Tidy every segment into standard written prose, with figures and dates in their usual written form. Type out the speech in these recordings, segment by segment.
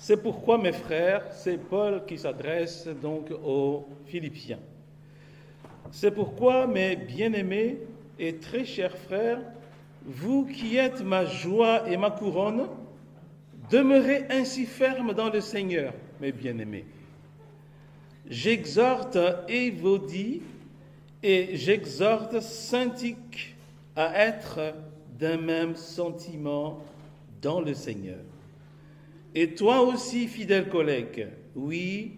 C'est pourquoi, mes frères, c'est Paul qui s'adresse donc aux Philippiens. C'est pourquoi, mes bien-aimés et très chers frères, vous qui êtes ma joie et ma couronne, demeurez ainsi fermes dans le Seigneur, mes bien-aimés. J'exhorte Évodie et j'exhorte Syntyche à être d'un même sentiment dans le Seigneur. Et toi aussi, fidèle collègue, oui,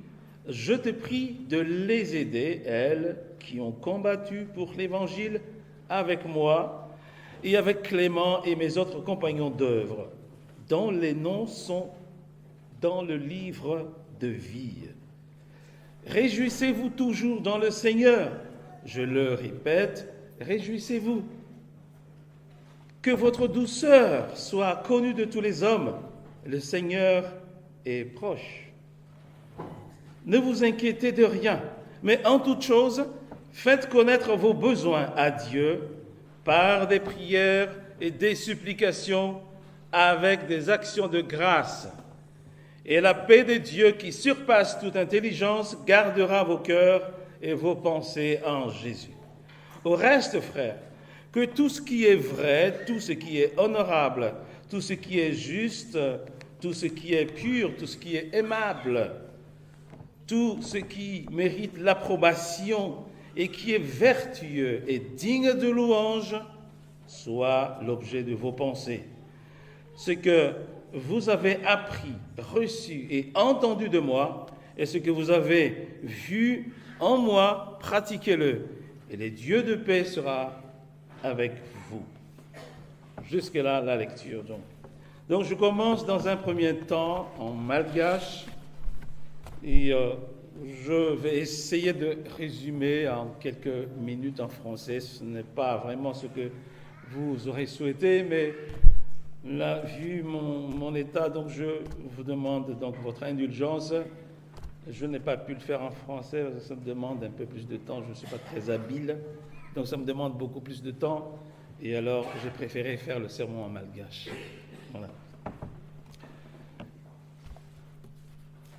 je te prie de les aider, elles qui ont combattu pour l'Évangile avec moi et avec Clément et mes autres compagnons d'œuvre, dont les noms sont dans le livre de vie. Réjouissez-vous toujours dans le Seigneur. Je le répète, réjouissez-vous. Que votre douceur soit connue de tous les hommes. Le Seigneur est proche. Ne vous inquiétez de rien, mais en toute chose, faites connaître vos besoins à Dieu par des prières et des supplications avec des actions de grâce. Et la paix de Dieu qui surpasse toute intelligence gardera vos cœurs et vos pensées en Jésus. Au reste, frères, que tout ce qui est vrai, tout ce qui est honorable, tout ce qui est juste, tout ce qui est pur, tout ce qui est aimable, tout ce qui mérite l'approbation et qui est vertueux et digne de louange, soit l'objet de vos pensées. Ce que vous avez appris, reçu et entendu de moi, et ce que vous avez vu en moi, pratiquez-le, et le Dieu de paix sera avec vous. Jusque-là, la lecture, donc. Je commence dans un premier temps en malgache, et je vais essayer de résumer en quelques minutes en français. Ce n'est pas vraiment ce que vous aurez souhaité, mais là, vu mon état, donc je vous demande donc votre indulgence. Je n'ai pas pu le faire en français, parce que ça me demande un peu plus de temps. Je ne suis pas très habile, donc ça me demande beaucoup plus de temps. Et alors, j'ai préféré faire le sermon en malgache. Voilà.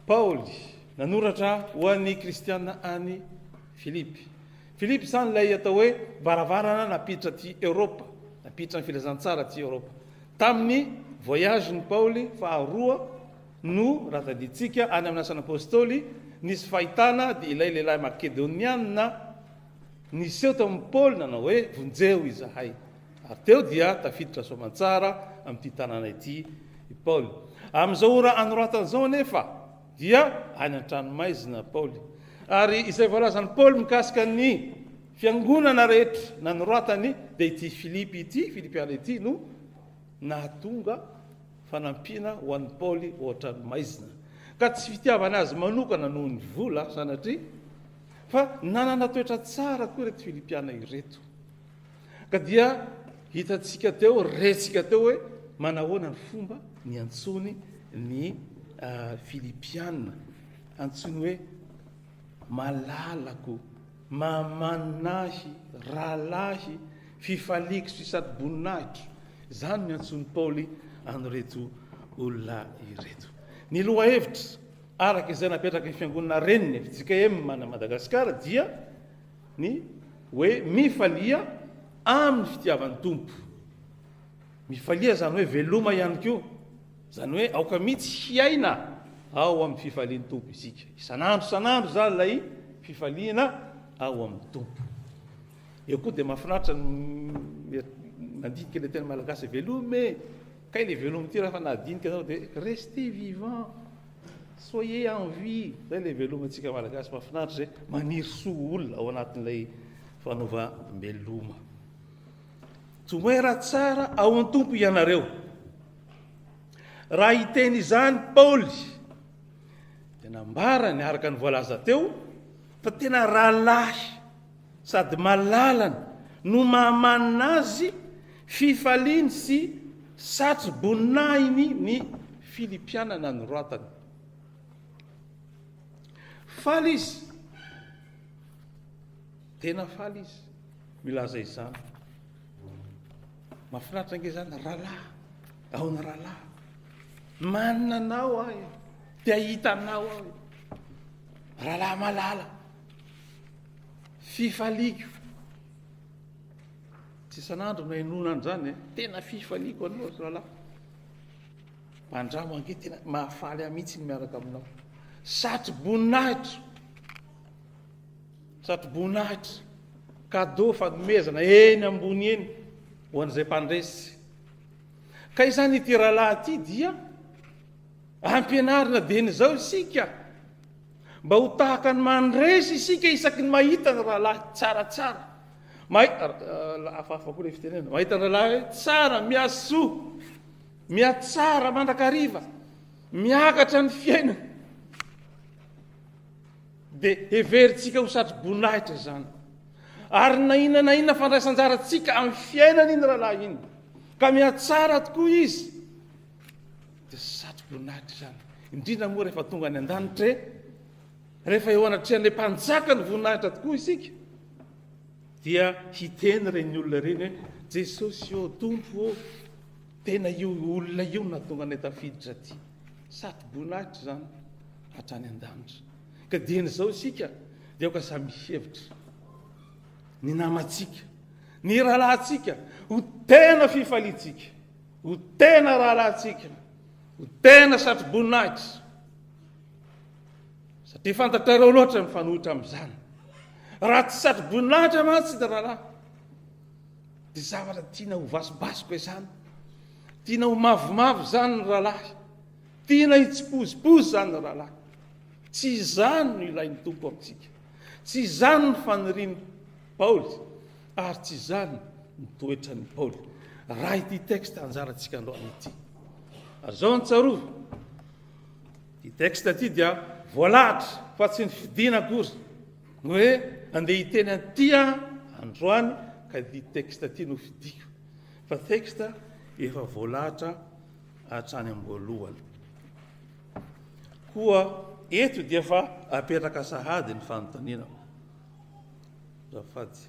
Paul, nanuratra wani Kristiana ani Philippe. Philippe san lay atao hoe varavarana napiditra ty Europa, napiditra ny filazantsara ty Europa. Tamin'ny voyage ny Paoly faharoa no raha taditsika any amin'ny asan'ny apôstôly nisy fahitana dia ilay lehilahy makedoniana niseho tamin'ny Paoly nanao hoe vonjeo izahay. Ary teo dia tafiditra soamantsara amin'ity tanàna ity i Paoly. Amin'izao ora anoratan'izao anefa dia any an-tranomaizina Paoly. Ary izay voalazan'ny Paoly mikasika ny fiangonana rehetra nanoratany dia ity Filipi ity, Filipiana ity no nahatonga fanampiana ho an'ny Paoly ao an-tranomaizina. Ka tsy fitiavana azy manokana noho ny vola sanatria, fa nanana toetra tsara koa reto Filipiana ireto. Ka dia hitantsika teo, rentsika teo hoe manahoana ny fomba ny antsony ny Filipiana, antsony hoe malalako, mamanahy, ralahy, fifaliako sy sady boninahitro. Izany ny antsony Paoly anyreto olona ireto. Ny lohahevitra araka izay napetraka ny fiangonana reniny fitsika mana Madagasikara dia ny hoe mifalia amin'ny fitiavan'ny tompo. Mifalia zany hoe veloma ihany koa. Zany hoe aoka mihitsy hiaina ao amin'ny fifalian'ny tompo isika. Isanandro zany lay fifaliana ao amin'ny tompo. Eo koa dia mahafinaritra mandinika ilay tena malagasy velome. Kay le velome ty raha fa nahadinika zao dia restez vivant, soyez en vie. Zay le velome antsika malagasy mahafinaritra zay maniry soa olona ao anatin'ilay fanaova-mbeloma. Toera tsara ao an-tompo ianareo. Raha hiteny izany Paoly, tena mbara ny araka ny voalaza teo, fa tena rahalahy sady malalana no mahamanina azy fifaliany sy satry boninahiny ny Filipiana nanoratany. Faly izy, tena faly izy, milaza izany. Mahafinaritra ange zany rahalahy, ao na rahalahy. Manana anao ahy, dia hita aminao aho rahalahy malala fifaliako tsy isan'andro no henonany zany tena fifaliako anao rahalahy mandramo ange tena mahafaly ahy mihitsy ny miaraka aminao satry boninahitra kado fanomezana eny ambony eny ho an'izay mpandresy ka izany ity rahalahy ity dia ampianarina deny zao isika mba ho tahaka ny mandresy isika isaky ny mahita ny rahalahy tsaratsara afahafa koa le fitenena mahita ny rahalahy tsara miasoa miatsara mandrakariva miakatra ny fiainana dia heveritsika ho satry boninahitra zany ary na inona fandraisan-jaratsika amin'ny fiainana iny rahalahy iny ka miatsara tokoa izy dia satry boninahitra zany indrindra moa rehefa tonga any an-danitra rehefa eo anatrehan'ilay mpanjaka ny voninahitra tokoa isika dia hiteny reny olona reny hoe Jesosy o tompo o tena io olona io natonga ny tafiditra ty satry boninahitra zany hatrany an-danitra ka dieny zao isika dia oka samy hevitra ny namantsika ny rahalahintsika ho tena fifalitsika ho tena rahalahintsika ho tena satry boninahitra satria fantatrareo loatra mifanohitra amin'izany raha tsy satry boninahitra mantsy da rahalahy dia zavatra tiana ho vasibasiko izany tiana ho mavomavo zany ny rahalahy tiana hitsipozipozy zany ny rahalahy tsy izany no ilain'ny tompo amintsika tsy izany ny faniriany Paoly ary tsy izany ny toetra ny Paoly raha ity texte anjarantsika androany ity ary zao nitsarovo ity texte ity dia voalahatra fa tsy ny fidina akory hoe andeha hiteny atya androany ka ity texte ity no fidiko fa texte efa voalahatra hatrany amboalohany koa eto dia fa apetraka sahady ny fanontaniana zafady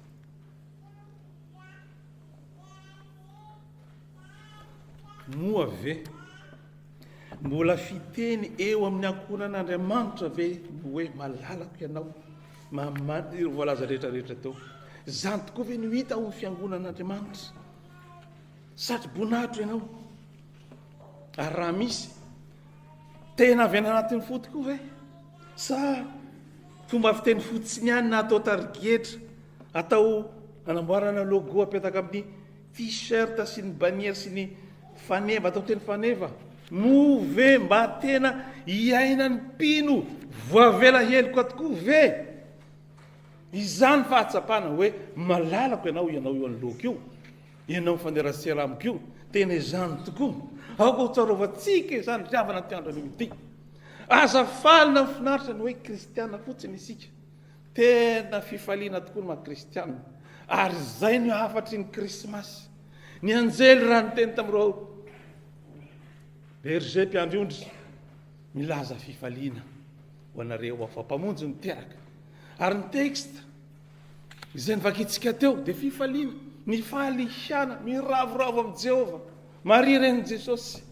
moa ve mbola fiteny eo amin'ny ankohonan'Andriamanitra ve hoe malalako ianao mamady voalaza rehetrarehetra teo zany tokoa ve no hita ao amin'ny fiangonan'Andriamanitra satry boninahitra ianao ary raha misy tena avy any anatin'ny fo tokoa ve sa fomba fiteny fotsiny ihany na atao tarigetra atao anamboarana logo apetaka amin'ny t-shirt sy ny bannière sy ny faneva atao teny faneva no ve mba tena hiaina ny mpino voavela heloka tokoa ve izany fahatsapana hoe malalako ianao io amin'ny logo io ianao mifaneratsera amiko io tena izany tokoa aoko hotsarovatsika izany riavana ty andro an'io ity azafalina mifinaritra ny hoe kristiana fotsiny isika tena fifaliana tokoa ny mahakristiana ary zay no hafatry ny krismasy ny anjely raha ny teny tamin'ireo berger mpiandriondry milaza fifaliana ho anareo afa-pamonjy miteraka ary ny texte izay nivakitsika teo dia fifaliana ny fahaliana miravoravo amin'i Jehova maria reny Jesosy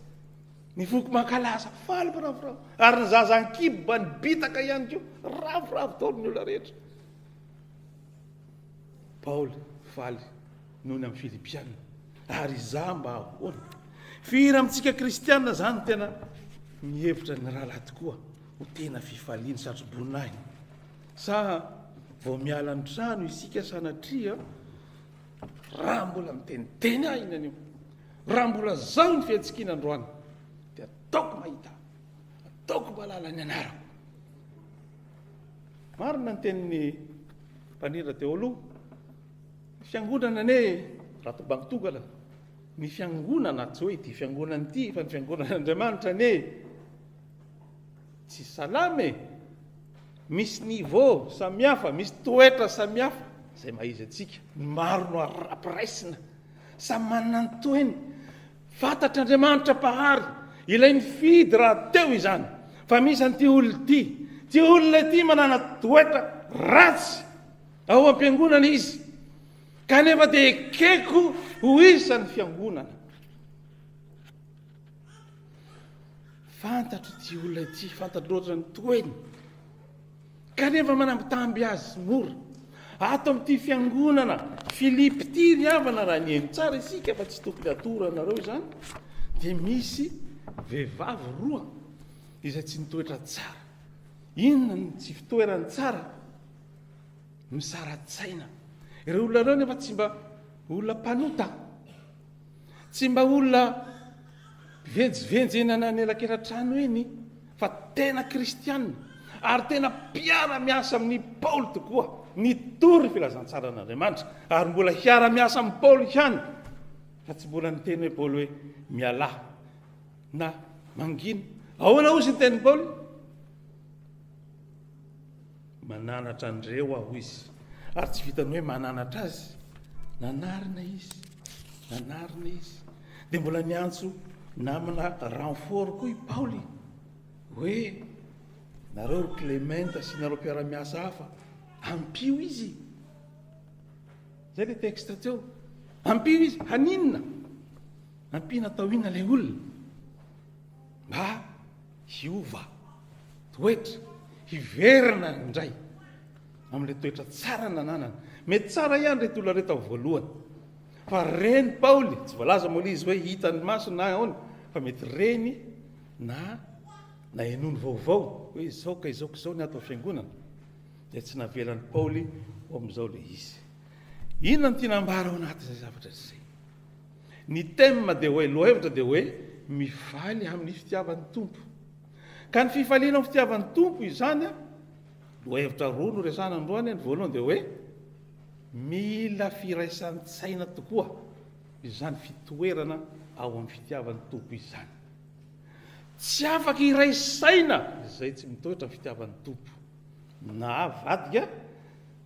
ny voky mankalaza faly miravoravo ary ny zaza ankibo mba nibitaka ihany koa ravoravo taolo ny olona rehetra Paoly faly noho ny amin'ny Filipiana ary iza mba ahoana firy amintsika kristiana zany tena mihevitra ny rahalahy tokoa ho tena fifaliana satry boninahiny sa vao miala ny trano isika sanatria raha mbola miteniteny ahinan'io raha mbola zao ny fihetsikina androany dia ataoko mahita ataoko malala ny anarako marina ny tenin'ny mpanindra teo aloha fiangonana ane raha tobangotonga ny fiangonana tsy hoe ity fiangonana ity fa ny fiangonan'Andriamanitra ane tsy salame misy niveau samihafa misy toetra samihafa zay mahizy atsika maro no apiraisina samy manana ny toeny fantatr'Andriamanitra pahary ilay ny fidy raha teo izany fa misy an'ity olona ty olona ity manana toetra ratsy ao am-piangonana izy kanefa dia ekeko ho isan'ny fiangonana fantatro ty olona ity, fantatro loatra ny toeny, kanefa manambitamby azy mora. Ato amin'ity fiangonana Filipi ty ry havana raha ny eny tsara isika fa tsy tokony atoranareo izany, dia misy vehivavy roa izay tsy nitoetra tsara. Inona ny tsy fitoerany tsara? Misara-tsaina. Ireo olona reo nefa tsy mba olona mpanota, tsy mba olona venjivenjy eny anelakelan-trano eny, fa tena kristianina ary tena mpiara-miasa amin'ny Paoly tokoa, nitory filazantsara an'Andriamanitra ary mbola hiara-miasa amin'ny Paoly ihany, fa tsy mbola niteny hoe Paoly hoe mialahy na mangina. Ahoana ozy ny tenin'ny Paoly? Mananatra andreo aho izy, ary tsy vitany hoe mananatra azy, nanarina izy, dia mbola niantso namana renfort koa i Paoly hoe nareo Clémente sy nareo mpiara-miasa hafa ampio izy. Zay le texte teo, ampio izy. Haninona? Ampiana tao ina le olona mba hiova toetra, hiverina indray amin'le toetra tsara nananana. Mety tsara ihany reto olona reto amin'ny voalohany, fa reny Paoly tsy voalaza moa izy hoe hitany maso na ahoana, fa mety reny na enoiny vaovao hoe izao ka izao ny ato fiangonana, dia tsy navelan'ny Paoly ao amin'izao le izy. Inona ny tiana ambara ao anatin'izay zavatra izay? Ny thème dia hoe, lohevitra dia hoe mifaly amin'ny fitiavan'ny tompo. Ka ny fifaliana amin'ny fitiavan'ny tompo izany a, lohevitra roa no resana androany. Ny voalohany dia hoe mila firaisan-tsaina tokoa izany fitoerana ao amin'ny fitiavan'ny tompo izany. Tsy afaka iraisaina izay tsy mitoetra amin'ny fitiavan'ny tompo, na vadika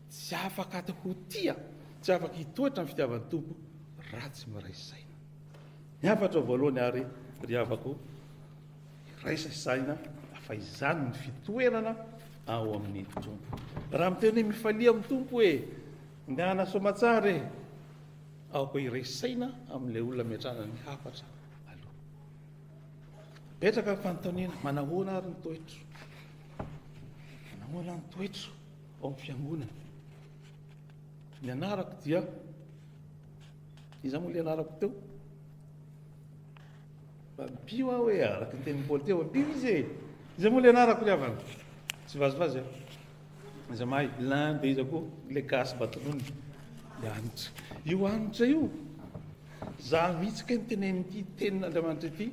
tsy afaka ho tia, tsy afaka hitoetra amin'ny fitiavan'ny tompo raha tsy miraisaina. Niafatra voalohany ary ry havako, iraisasaina fa izany ny fitoerana ao amin'ny tompo. Raha miteny hoe mifalia amin'ny tompo hoe ndehana soamatsara e, aoko iraisaina amin'ilay olona miatrana ny hafatra aloha. Petraka fanontaniana, manahoana ary ny toetro? Manahoana ny toetro ao amin'ny fiangonana? Ny anarako dia, iza moa le anarako teo? Mpio aho hoe araka ny tenin'ny Paoly teo, mpio izy e. Iza moa le anarako le avana? Tsy vazivazy aho. Iza mahay, l'un dia iza koa, le gasy batonony, le anitra. Io anitra io, za mihitsy ka nitenen'ity tenin'Andriamanitra ity,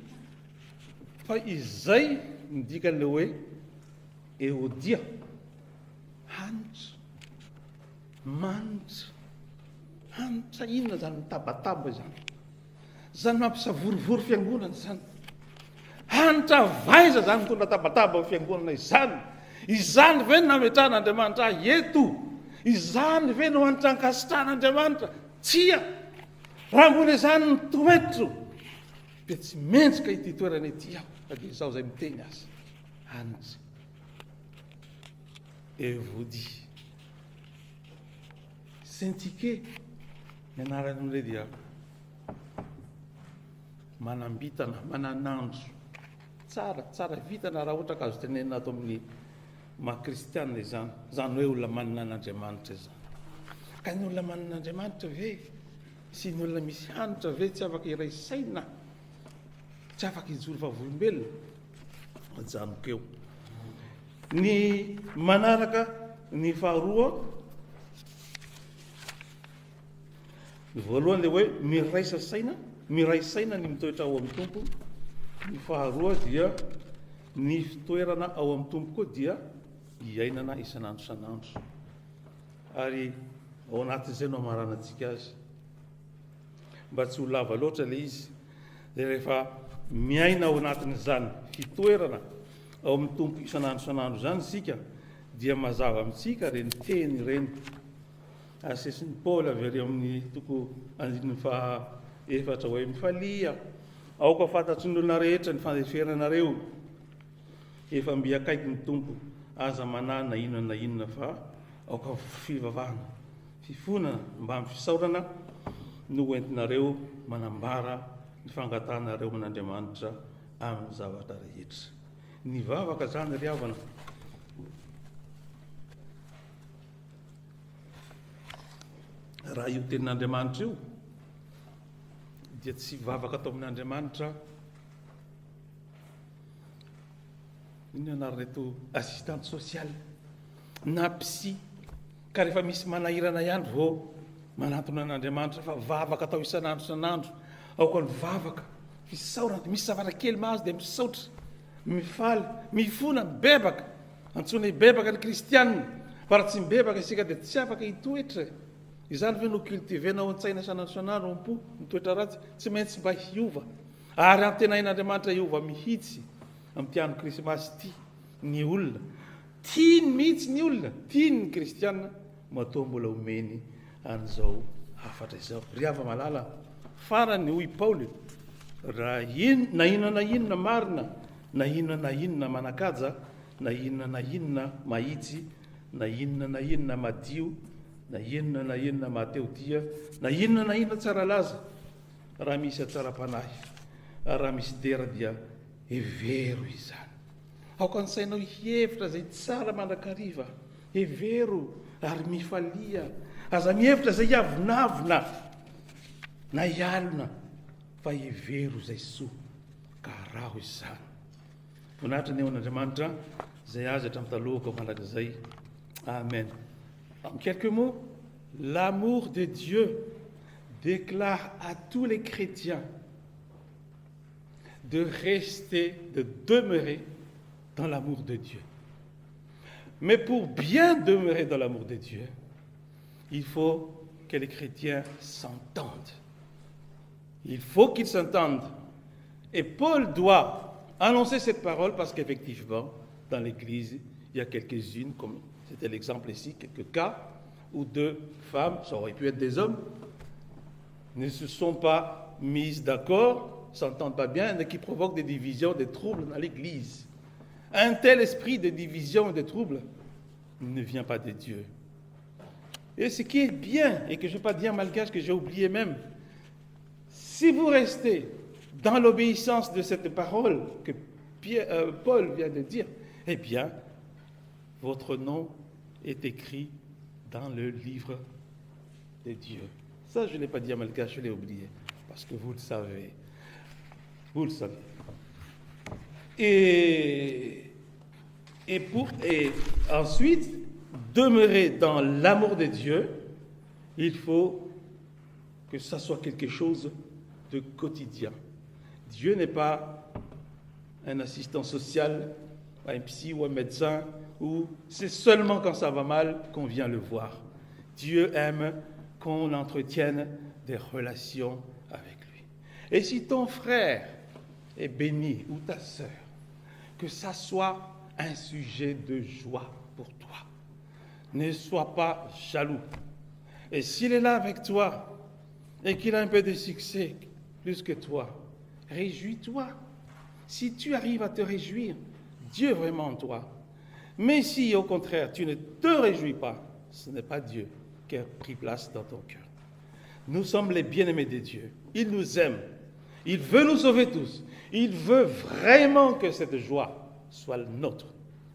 fa izay midika le hoe Eodia, hanitra, manitra, hanitra inona zany mitabataba zany? Zany mampisavorivory fiangonana zany. Hanitra vaiza zany mitondra tabataba fiangonana izany. Izany ve no nametran'Andriamanitra ahy eto? Izany ve no hanitra ankasitran'Andriamanitra? Tsia! Raha mbola izany ny toetro, dia tsy mendrika ity toerana ity aho, fa dia izao zay miteny azy. Hanitra. Evodia. Syntyché, ny anaran'ilay dia manambitana, mananandro, tsara vitana raha ohatra ka azo tenenina ato amin'ny maha-kristianina izany, zany hoe olona manana an'Andriamanitra izany. Ka ny olona manana an'Andriamanitra ve, sy ny olona misy hanitra ve tsy afaka iraisaina, tsy afaka hijoro vavolombelona? Majanoko eo. Ny manaraka ny faharoa, ny voalohany dia hoe miraisaina ny mitoetra ao amin'ny tompo. Ny faharoa dia ny fitoerana ao amin'ny tompo koa dia hiainana isanandro isanandro. Ary ao anatin'izay no amaranantsika azy, mba tsy ho lava loatra le izy, dia rehefa miaina ao anatin'izany fitoerana ao amin'ny tompo isanandro zany isika, dia mazava amintsika reny teny reny asesin'ny Paoly avy ary amin'ny toko andininy fahaefatra hoe mifalia, aoka fantatry ny olona rehetra ny fandeferanareo, efa mbiakaiky ny tompo, aza manana inona fa aoka fivavahana, fifonana mba amin'ny fisaorana no entinareo manambara ny fangatanareo amin'Andriamanitra amin'ny zavatra rehetra. Ny vavaka zany ry havana, raha io tenin'Andriamanitra io dia tsy vavaka atao amin'Andriamanitra. Ino anaran'eto assistante sociale na psy, ka rehefa misy manahirana ihany vao manatona an'Andriamanitra fa vavaka atao isan'andro isan'andro. Aoka ny vavaka fisaorana, misy zavatra kely mahazo dia misaotra, mifaly, mifona, mibebaka. Antsoina hibebaka ny kristianina, fa raha tsy mibebaka isika dia tsy afaka hitoetra. Izany ve no cultivenao an-tsaina isan'andro isan'andro am-po mitoetra ratsy, tsy maintsy mba hiova. Ary antenain'Andriamanitra hiova mihitsy amin'ity andro krismasy ity. Ny olona tiany mihitsy, ny olona tiany ny kristianina matoa mbola omeny an'izao hafatra izao. Ry hava malala, farany hoy Paoly, raha na inona marina, na inona manakaja, na inona mahitsy, na inona madio, na inona mahateo-dia, na inona tsara laza, raha misy atsara-panahy, raha misy dera dia hevero izany. Aoka ny sainao hihevitra zay tsara mandrakariva, hevero ary mifalia, aza mihevitra zay hiavinavina na hialona, fa hevero zay soa ka raho izany. Vonahitra ny eo an'Andriamanitra zay azy hatramin'ny talohako mandrakizay. Amen. En quelques mots, l'amour de Dieu déclare à tous les chrétiens de rester, de demeurer dans l'amour de Dieu. Mais pour bien demeurer dans l'amour de Dieu, il faut que les chrétiens s'entendent. Il faut qu'ils s'entendent. Et Paul doit annoncer cette parole parce qu'effectivement, dans l'Église, il y a quelques-unes, comme c'était l'exemple ici, quelques cas où deux femmes, ça aurait pu être des hommes, ne se sont pas mises d'accord, s'entendent pas bien, et qui provoquent des divisions, des troubles dans l'Église. Un tel esprit de division et de troubles ne vient pas de Dieu. Et ce qui est bien, et que je ne vais pas dire malgache, que j'ai oublié même, si vous restez dans l'obéissance de cette parole que Paul vient de dire, eh bien, votre nom est écrit dans le livre de Dieu. Ça, je ne l'ai pas dit à malgache, je l'ai oublié, parce que vous le savez. Vous le savez. Et ensuite, demeurer dans l'amour de Dieu, il faut que ça soit quelque chose de quotidien. Dieu n'est pas un assistant social, un psy ou un médecin, où c'est seulement quand ça va mal qu'on vient le voir. Dieu aime qu'on entretienne des relations avec lui. Et si ton frère est béni, ou ta sœur, que ça soit un sujet de joie pour toi. Ne sois pas jaloux. Et s'il est là avec toi et qu'il a un peu de succès plus que toi, réjouis-toi. Si tu arrives à te réjouir, Dieu est vraiment en toi. Mais si au contraire tu ne te réjouis pas, ce n'est pas Dieu qui a pris place dans ton cœur. Nous sommes les bien-aimés de Dieu. Il nous aime. Il veut nous sauver tous. Il veut vraiment que cette joie soit nôtre.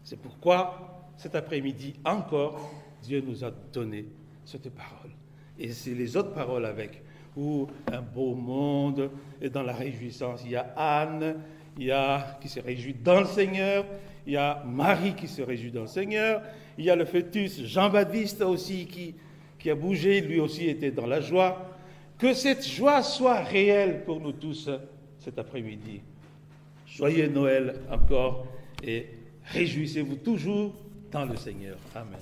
C'est pourquoi cet après-midi encore, Dieu nous a donné cette parole. Et c'est les autres paroles avec, où un beau monde est dans la réjouissance. Il y a Anne, qui se réjouit dans le Seigneur. Il y a Marie qui se réjouit dans le Seigneur. Il y a le fœtus Jean-Baptiste aussi qui a bougé, lui aussi était dans la joie. Que cette joie soit réelle pour nous tous cet après-midi. Joyeux Noël encore et réjouissez-vous toujours dans le Seigneur. Amen.